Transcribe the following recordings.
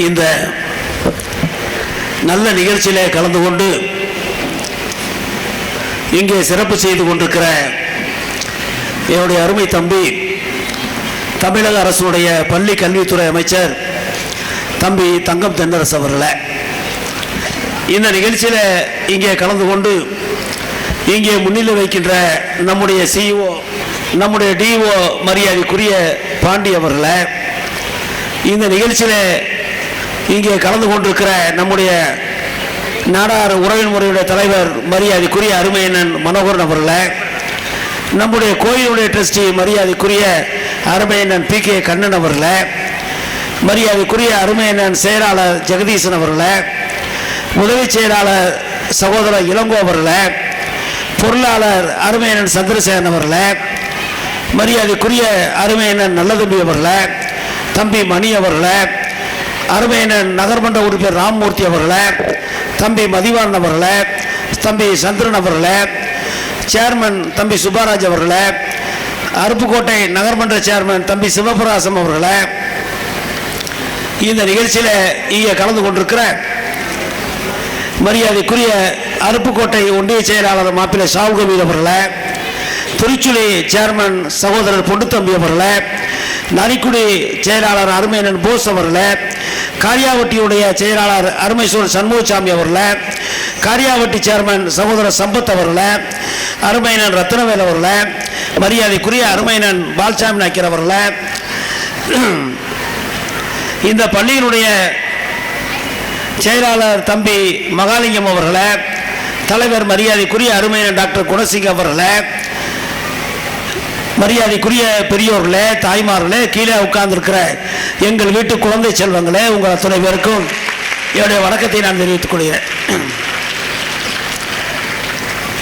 இந்த நல்ல நிகழ்ச்சியிலே கலந்து கொண்டு இங்கே சிறப்பு செய்து கொண்டிருக்கிற என்னுடைய அருமை தம்பி தமிழக அரசுடைய பள்ளி கல்வித்துறை அமைச்சர் தம்பி தங்கம் தென்னரசு அவர்களே, இந்த நிகழ்ச்சியில் இங்கே கலந்து கொண்டு இங்கே முன்னிலை வைக்கின்ற நம்முடைய சிஇஓ நம்முடைய டிஓ மரியாதைக்குரிய பாண்டி அவர்களே, இந்த நிகழ்ச்சியில் இங்கே கலந்து கொண்டிருக்கிற நம்முடைய நாடார் உறவின் முறையுடைய தலைவர் மரியாதைக்குரிய அருமையண்ணன் மனோகரன் அவர்களே, நம்முடைய கோயிலுடைய ட்ரஸ்டி மரியாதைக்குரிய அருமையண்ணன் PK கண்ணன் அவர்களே, மரியாதைக்குரிய அருமையண்ணன் செயலாளர் ஜெகதீசன் அவர்களே, உதவி செயலாளர் சகோதரர் இளங்கோ அவர்களே, பொருளாளர் அருமையண்ணன் சந்திரசேகரன் அவர்களே, மரியாதைக்குரிய அருமையண்ணன் நல்லதம்பி அவர்களே, தம்பி மணி அவர்களே, அருமையண்ணன் நகர்மன்ற உறுப்பினர் ராமமூர்த்தி அவர்களே, தம்பி மதிவான் அவர்களே, தம்பி சந்திரன் அவர்களே, சேர்மன் தம்பி சுப்பாராஜ் அவர்களே, அருப்புக்கோட்டை நகர்மன்ற சேர்மன் தம்பி சிவபிரகாசம் அவர்களே, இந்த நிகழ்ச்சியில் இங்கே கலந்து கொண்டிருக்கிற மரியாதைக்குரிய அருப்புக்கோட்டை ஒன்றிய செயலாளர் மாப்பிள்ளை ஷாவுகமீது அவர்களே, திருச்சுழி சேர்மன் சகோதரர் பொண்டுத்தம்பி அவர்களே, நரிக்குடி செயலாளர் அருமையண்ணன் போஸ் அவர்களே, காரியாவட்டியுடைய செயலாளர் அருமைசோர் சண்முகசாமி அவர்களே, காரியாவட்டி சேர்மன் சகோதரர் சம்பத் அவர்களே, அருமையண்ணன் ரத்னவேல் அவர்களே, மரியாதைக்குரிய அருமையண்ணன் பால்சாமி நாயக்கர் அவர்களே, இந்த பள்ளியினுடைய செயலாளர் தம்பி மகாலிங்கம் அவர்களே, தலைவர் மரியாதைக்குரிய அருமையண்ணன் டாக்டர் குணசிங் அவர்களே, மரியாதைக்குரிய பெரியோர்களே, தாய்மார்களே, கீழே உட்கார்ந்திருக்கிற எங்கள் வீட்டு குழந்தை செல்வங்களே, உங்கள் அத்தனை பேருக்கும் என்னுடைய வணக்கத்தை நான் தெரிவித்துக் கொள்கிறேன்.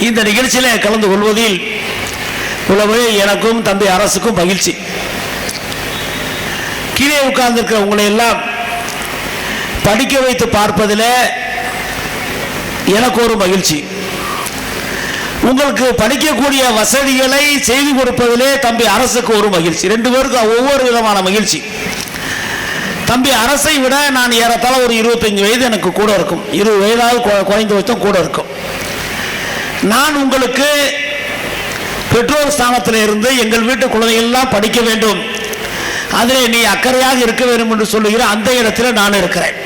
இந்த நிகழ்ச்சியில் கலந்து கொள்வதில் உளவு எனக்கும் தம்பி அரசுக்கும் மகிழ்ச்சி. கீழே உட்கார்ந்திருக்கிற உங்களை எல்லாம் படிக்க வைத்து பார்ப்பதில் எனக்கு ஒரு மகிழ்ச்சி. உங்களுக்கு படிக்கக்கூடிய வசதிகளை செய்து கொடுப்பதிலே தம்பி அரசுக்கு ஒரு மகிழ்ச்சி. ரெண்டு பேருக்கும் ஒவ்வொரு விதமான மகிழ்ச்சி. தம்பி அரசை விட நான் ஏறத்தாழ ஒரு 25 வயது எனக்கு கூட இருக்கும், 20 வயதாவது குறைந்த வயதும் கூட இருக்கும். நான் உங்களுக்கு பெற்றோர் ஸ்தானத்தில் இருந்து எங்கள் வீட்டு குழந்தைகள் எல்லாம் படிக்க வேண்டும், அதில் நீ அக்கறையாக இருக்க வேண்டும் என்று சொல்லுகிற அந்த இடத்துல நான் இருக்கிறேன்.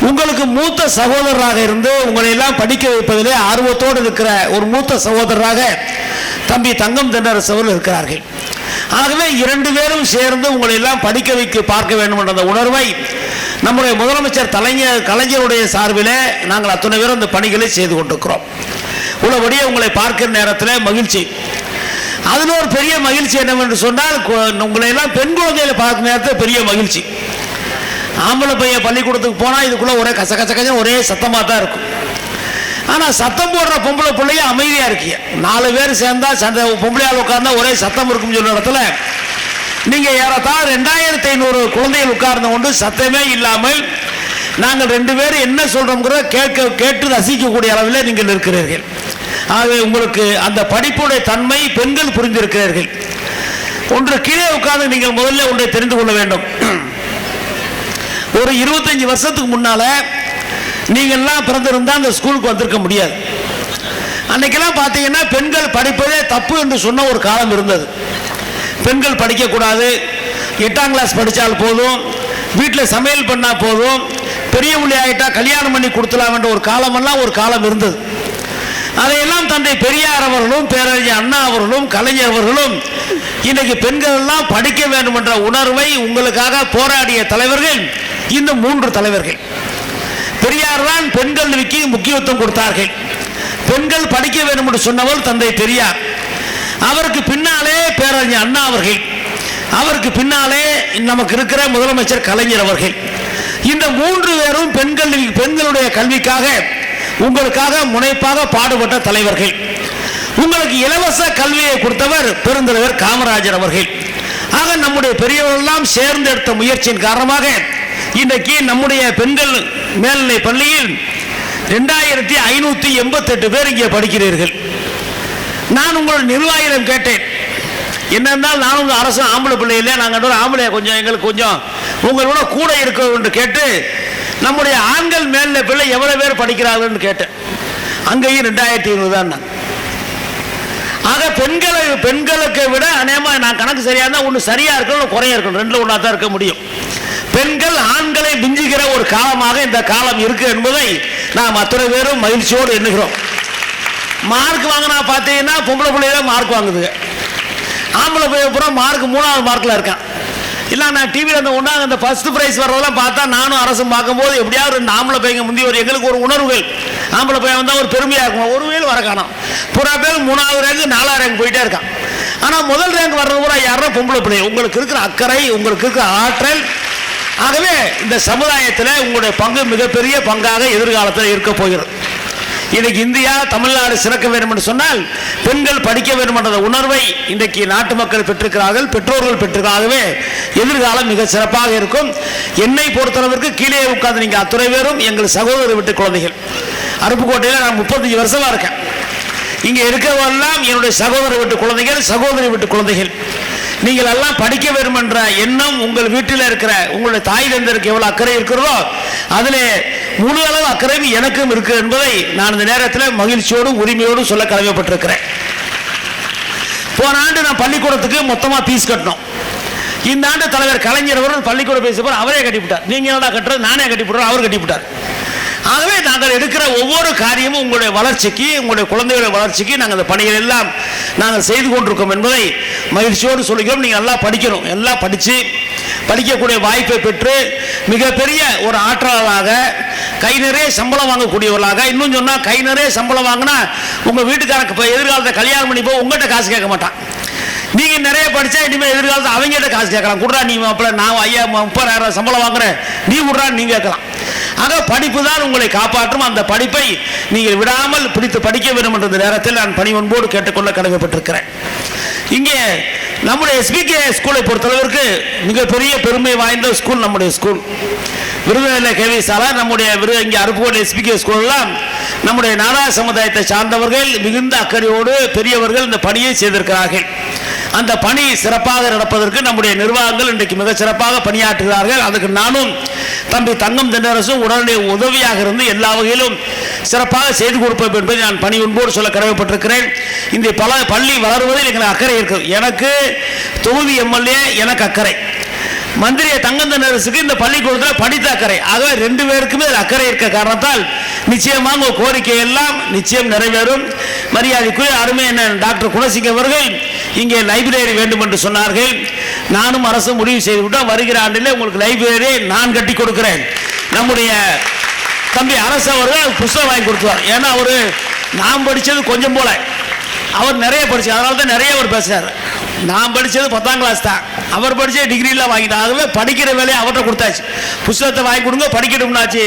உங்களுக்கு மூத்த சகோதரராக இருந்து உங்களை எல்லாம் படிக்க வைப்பதிலே ஆர்வத்தோடு இருக்கிற ஒரு மூத்த சகோதரராக தம்பி தங்கம் தென்னரசு அவர்கள் இருக்கிறார்கள். ஆகவே 2 பேரும் சேர்ந்து உங்களை எல்லாம் படிக்க வைக்க பார்க்க வேண்டும் என்ற அந்த உணர்வை நம்முடைய முதலமைச்சர் கலைஞருடைய சார்பிலே நாங்கள் அத்தனை பேரும் அந்த பணிகளை செய்து கொண்டிருக்கிறோம். உள்ளபடியே உங்களை பார்க்கிற நேரத்தில் மகிழ்ச்சி. அதில் ஒரு பெரிய மகிழ்ச்சி என்னவென்று சொன்னால், உங்களை எல்லாம் பெண் குழந்தைகளை பார்க்கும் நேரத்தில் பெரிய மகிழ்ச்சி. ஆம்பளை பையன் பள்ளிக்கூடத்துக்கு போனால் இதுக்குள்ளே ஒரே கச ஒரே சத்தமாக தான் இருக்கும். ஆனால் சத்தம் போடுற பொம்பளை பிள்ளைய அமைதியாக இருக்கிய. 4 பேர் சேர்ந்தா பொம்பளையால் உட்கார்ந்தா ஒரே சத்தம் இருக்கும் சொல்ல இடத்துல நீங்கள் ஏறத்தாழ 2500 குழந்தைகள் உட்கார்ந்து கொண்டு சத்தமே இல்லாமல் நாங்கள் 2 பேரும் என்ன சொல்கிறோம்ங்கிற கேட்டு ரசிக்கக்கூடிய அளவில் நீங்கள் இருக்கிறீர்கள். ஆகவே உங்களுக்கு அந்த படிப்புடைய தன்மை பெண்கள் புரிந்திருக்கிறீர்கள். ஒன்று கீழே உட்கார்ந்து நீங்கள் முதல்ல ஒன்றை தெரிந்து கொள்ள வேண்டும். ஒரு 25 வருஷத்துக்கு முன்னால நீங்கள்லாம் பிறந்திருந்தா அந்த ஸ்கூலுக்கு வந்திருக்க முடியாது. அன்னைக்கெல்லாம் பார்த்தீங்கன்னா பெண்கள் படிப்பதே தப்பு என்று சொன்ன ஒரு காலம் இருந்தது. பெண்கள் படிக்கக்கூடாது, 8ஆம் கிளாஸ் படித்தால் போதும், வீட்டில் சமையல் பண்ணால் போதும், பெரிய புள்ளி ஆகிட்டா கல்யாணம் பண்ணி கொடுத்துலாம் என்ற ஒரு காலமெல்லாம் ஒரு காலம் இருந்தது. அதையெல்லாம் தந்தை பெரியார் அவர்களும் பேரறிஞர் அண்ணா அவர்களும் கலைஞர் அவர்களும் இன்னைக்கு பெண்கள் எல்லாம் படிக்க வேண்டும் என்ற உணர்வை உங்களுக்காக போராடிய தலைவர்கள் இந்த 3 தலைவர்கள். பெரியார் தான் பெண் கல்விக்கு முக்கியத்துவம் கொடுத்தார்கள். பெண்கள் படிக்க வேண்டும் என்று சொன்னவர் தந்தை பெரியார். அவருக்கு பின்னாலே பேரறிஞர் அண்ணா அவர்கள், அவருக்கு பின்னாலே நமக்கு இருக்கிற முதலமைச்சர் கலைஞர் அவர்கள். இந்த 3 பேரும் பெண்களுடைய கல்விக்காக உங்களுக்காக முனைப்பாக பாடுபட்ட தலைவர்கள். உங்களுக்கு இலவச கல்வியை கொடுத்தவர் பெருந்தலைவர் காமராஜர் அவர்கள். ஆக நம்முடைய பெரியவர்கள் எல்லாம் சேர்ந்து எடுத்த முயற்சியின் காரணமாக இன்றைக்கு நம்முடைய பெண்கள் மேல்நிலை பள்ளியில் 2588 பேர் இங்கே படிக்கிறீர்கள். நான் உங்களுடைய நிர்வாகியிடம் கேட்டேன், என்னென்னால் நானும் அரசு ஆம்பளை பிள்ளை இல்லை, நாங்கள் ஆம்பளை கொஞ்சம் எங்களுக்கு கொஞ்சம் உங்களோட கூட இருக்க என்று கேட்டு நம்முடைய ஆண்கள் மேல்நிலை பிள்ளை எவ்வளவு பேர் படிக்கிறார்கள் கேட்டேன். அங்கேயும் 2500 தான். ஆக பெண்களுக்கு விட அநேகமா நான் கணக்கு சரியா இருந்தா ஒன்று சரியா இருக்கணும், குறையா இருக்கணும், ரெண்டுல ஒன்றா தான் இருக்க முடியும். பெண்கள் ஆண்களை மிஞ்சுகிற ஒரு காலமாக இந்த காலம் இருக்கு என்பதை நாம் அத்தனை பேரும் மகிழ்ச்சியோடு எண்ணுகிறோம். மார்க் வாங்கினா பார்த்தீங்கன்னா பொம்பளை பிள்ளைய மார்க் வாங்குதுங்க, ஆம்பளை பிள்ளை பூரா மார்க் 3வது மார்க்ல இருக்கான். இல்லை நான் டிவியில் அந்த ஒன்றாங்க அந்த ஃபர்ஸ்ட் ப்ரைஸ் வர்றதெல்லாம் பார்த்தா நானும் அரசும் பார்க்கும்போது எப்படியாவது 2 ஆம்பளை பையங்க முந்தி ஒரு எங்களுக்கு ஒரு உணர்வுகள், ஆம்பளை பையன் வந்தால் ஒரு பெருமையாக இருக்கும். ஒரு வேல் வர காணும், புறா பேர் 3வது ரேங்க் 4வது ரேங்க் போயிட்டே இருக்கான். ஆனால் முதல் ரேங்க் வர்றது கூட யாரோ பொம்பளை பிள்ளை. உங்களுக்கு இருக்கிற அக்கறை, உங்களுக்கு இருக்கிற ஆற்றல், ஆகவே இந்த சமுதாயத்தில் உங்களுடைய பங்கு மிகப்பெரிய பங்காக எதிர்காலத்தில் இருக்க போகிறது. இன்னைக்கு இந்தியா தமிழ்நாடு சிறக்க வேண்டும் என்று சொன்னால் பெண்கள் படிக்க வேண்டும் என்ற உணர்வை இன்றைக்கு நாட்டு மக்கள் பெற்றிருக்கிறார்கள், பெற்றோர்கள் பெற்றிருக்காகவே எதிர்காலம் மிக சிறப்பாக இருக்கும். என்னை பொறுத்தளவிற்கு கீழே உட்கார்ந்து நீங்க அத்துறை பேரும் எங்கள் சகோதர வீட்டு குழந்தைகள். அருப்புக்கோட்டையில் நான் 35 வருஷமா இருக்கேன். இங்க இருக்கிறவெல்லாம் என்னுடைய சகோதர வீட்டு குழந்தைகள், சகோதரி வீட்டு குழந்தைகள். நீங்கள் எல்லாம் படிக்க வேண்டும் என்ற எண்ணம் உங்கள் வீட்டில் இருக்கிற உங்களுடைய தாய் தந்தருக்கு எவ்வளவு அக்கறை இருக்கிறதோ அதிலே முழு அளவு அக்கறையும் எனக்கும் இருக்கு என்பதை நான் இந்த நேரத்தில் மகிழ்ச்சியோடு உரிமையோடு சொல்ல கடமைப்பட்டிருக்கிறேன். போன ஆண்டு நான் பள்ளிக்கூடத்துக்கு மொத்தமா பீஸ் கட்டணும். இந்த ஆண்டு தலைவர் கலைஞர் அவர்கள் பள்ளிக்கூட பேச அவரே கட்டிவிட்டார். நீங்க என்னடா கட்டுறது, நானே கட்டிவிட்டார், அவர் கட்டிவிட்டார். ஆகவே நாங்கள் எடுக்கிற ஒவ்வொரு காரியமும் உங்களுடைய வளர்ச்சிக்கு, உங்களுடைய குழந்தைகளுடைய வளர்ச்சிக்கு நாங்கள் அந்த பணிகள் எல்லாம் நாங்கள் செய்து கொண்டிருக்கோம் என்பதை மகிழ்ச்சியோடு சொல்லுகிறோம். நீங்கள் எல்லாம் படிக்கணும், எல்லாம் படித்து படிக்கக்கூடிய வாய்ப்பை பெற்று மிகப்பெரிய ஒரு ஆற்றலாக கை நிறைய சம்பளம் வாங்கக்கூடியவர்களாக, இன்னும் சொன்னால் கை நிறைய சம்பளம் வாங்கினா உங்கள் வீட்டுக்காரருக்கு எதிர்காலத்தை கல்யாணம் பண்ணி போய் உங்கள்கிட்ட காசு கேட்க மாட்டான். நீங்க நிறைய படிச்சா இனிமேல் எதிர்காலத்தை அவங்ககிட்ட காசு கேட்கலாம். குடுறா நீ நான் 30,000 சம்பளம் வாங்குறேன், நீ குடுறான்னு நீங்க கேட்கலாம். ஆக படிப்பு தான் உங்களை காப்பாற்றும். அந்த படிப்பை நீங்கள் விடாமல் பிடித்து படிக்க வேண்டும் என்ற நேரத்தில் நான் பணிவன்போடு கேட்டுக்கொள்ள கடமைப்பட்டிருக்கிறேன். இங்கே நம்முடைய எஸ்பிகே ஸ்கூலை பொறுத்தளவிற்கு மிகப்பெரிய பெருமை வாய்ந்த ஸ்கூல் நம்முடைய ஸ்கூல். விருதுநகர்ல கேவி சாலா நம்முடைய இங்கே அருப்புக்கோட்டை எஸ்பிகே ஸ்கூல்லாம் நம்முடைய நாடா சமுதாயத்தை சார்ந்தவர்கள் மிகுந்த அக்கறையோடு பெரியவர்கள் இந்த பணியை செய்திருக்கிறார்கள். அந்த பணி சிறப்பாக நடப்பதற்கு நம்முடைய நிர்வாகங்கள் இன்றைக்கு மிக சிறப்பாக பணியாற்றுகிறார்கள். அதுக்கு நானும் தம்பி தங்கம் தென்னரசும் உடனடி உதவியாக இருந்து எல்லா வகையிலும் சிறப்பாக செய்து கொடுப்போம் என்பதை நான் பணி உண்போடு சொல்ல கடமைப்பட்டிருக்கிறேன். இந்த பள்ளி வளருவதில் எங்களுக்கு அக்கறை இருக்குது. எனக்கு தொகுதி எம்எல்ஏ எனக்கு அக்கறை, மந்திரி தங்கம் தென்னரசுக்கு இந்த பள்ளிக்கூடத்தில் படித்த அக்கறை. ஆகவே 2 பேருக்குமே அக்கறை இருக்க காரணத்தால் நிச்சயமாக உங்கள் கோரிக்கை எல்லாம் நிச்சயம் நிறைவேறும். மரியாதைக்குரிய அருமை டாக்டர் குணசிங்க அவர்கள் இங்கே லைப்ரரி வேண்டும் என்று சொன்னார்கள். நானும் அரசு முடிவு செய்துவிட்டோம், வருகிற ஆண்டிலே உங்களுக்கு லைப்ரரி நான் கட்டி கொடுக்கிறேன். நம்முடைய தம்பி அரசு அவர்கள் புத்தகம் வாங்கி கொடுத்துவார். ஏன்னா அவரு நான் படித்தது கொஞ்சம் போல, அவர் நிறைய படிச்சார், அதனால தான் நிறைய அவர் பேசுறாரு. நான் படித்தது 10ஆம் கிளாஸ் தான், அவர் படித்த டிகிரிலாம் வாங்கிட்டார். ஆகவே படிக்கிற வேலையை அவர்கிட்ட கொடுத்தாச்சு. புத்தகத்தை வாங்கி கொடுங்க, படிக்கணும்னாச்சு.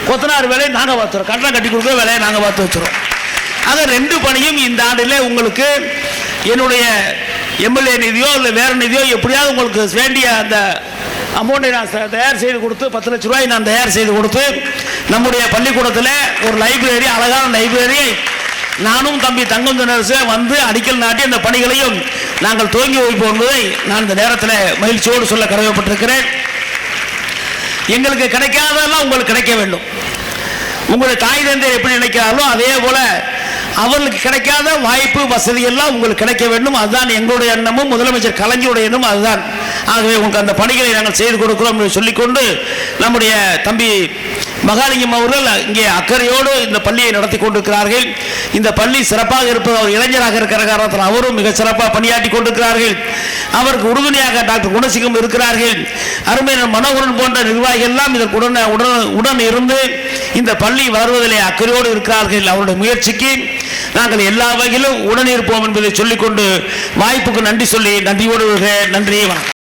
கொத்தனார் வேலையை நாங்கள் பார்த்துறோம், கட்டணம் கட்டி கொடுக்குற வேலையை நாங்கள் பார்த்து வச்சுருவோம். ஆக 2 பணியும் இந்த ஆண்டிலே உங்களுக்கு என்னுடைய எம்எல்ஏ நிதியோ இல்லை வேற நிதியோ எப்படியாவது உங்களுக்கு வேண்டிய அந்த அமௌண்ட்டை நான் தயார் செய்து கொடுத்து 10 லட்ச ரூபாய் நான் தயார் செய்து கொடுத்து நம்முடைய பள்ளிக்கூடத்தில் ஒரு லைப்ரரி, அழகான லைப்ரரியை நானும் தம்பி தங்கம் தென்னரசு வந்து அடிக்கல் நாட்டி அந்த பணிகளையும் நாங்கள் துவங்கி வைப்போம் என்பதை நான் இந்த நேரத்தில் மகிழ்ச்சியோடு சொல்ல கடமைப்பட்டிருக்கிறேன். எங்களுக்கு கிடைக்காதெல்லாம் உங்களுக்கு கிடைக்க வேண்டும். உங்களுடைய தாய் தந்தை எப்படி நினைக்கிறார்களோ அதே போல அவர்களுக்கு கிடைக்காத வாய்ப்பு வசதி எல்லாம் உங்களுக்கு கிடைக்க வேண்டும். அதுதான் எங்களுடைய எண்ணமும் முதலமைச்சர் கலைஞருடைய எண்ணமும் அதுதான். ஆகவே உங்களுக்கு அந்த பணிகளை நாங்கள் செய்து கொடுக்கிறோம் என்று சொல்லிக்கொண்டு நம்முடைய தம்பி மகாலிங்கம் அவர்கள் இங்கே அக்கறையோடு இந்த பள்ளியை நடத்தி கொண்டிருக்கிறார்கள். இந்த பள்ளி சிறப்பாக இருப்பது அவர் இளைஞராக இருக்கிற காரணத்தில் அவரும் மிக சிறப்பாக பணியாற்றி கொண்டிருக்கிறார்கள். அவருக்கு உறுதுணையாக டாக்டர் குணசிங்கம் இருக்கிறார்கள். அருமையான மனோகரன் போன்ற நிர்வாகிகள் எல்லாம் இதற்கு உடன் இருந்து இந்த பள்ளி வளர்வதிலே அக்கறையோடு இருக்கிறார்கள். அவருடைய முயற்சிக்கு நாங்கள் எல்லா வகையிலும் உடன் இருப்போம் என்பதை சொல்லிக்கொண்டு வாய்ப்புக்கு நன்றி சொல்லி நன்றியோடு நன்றி வணக்கம்.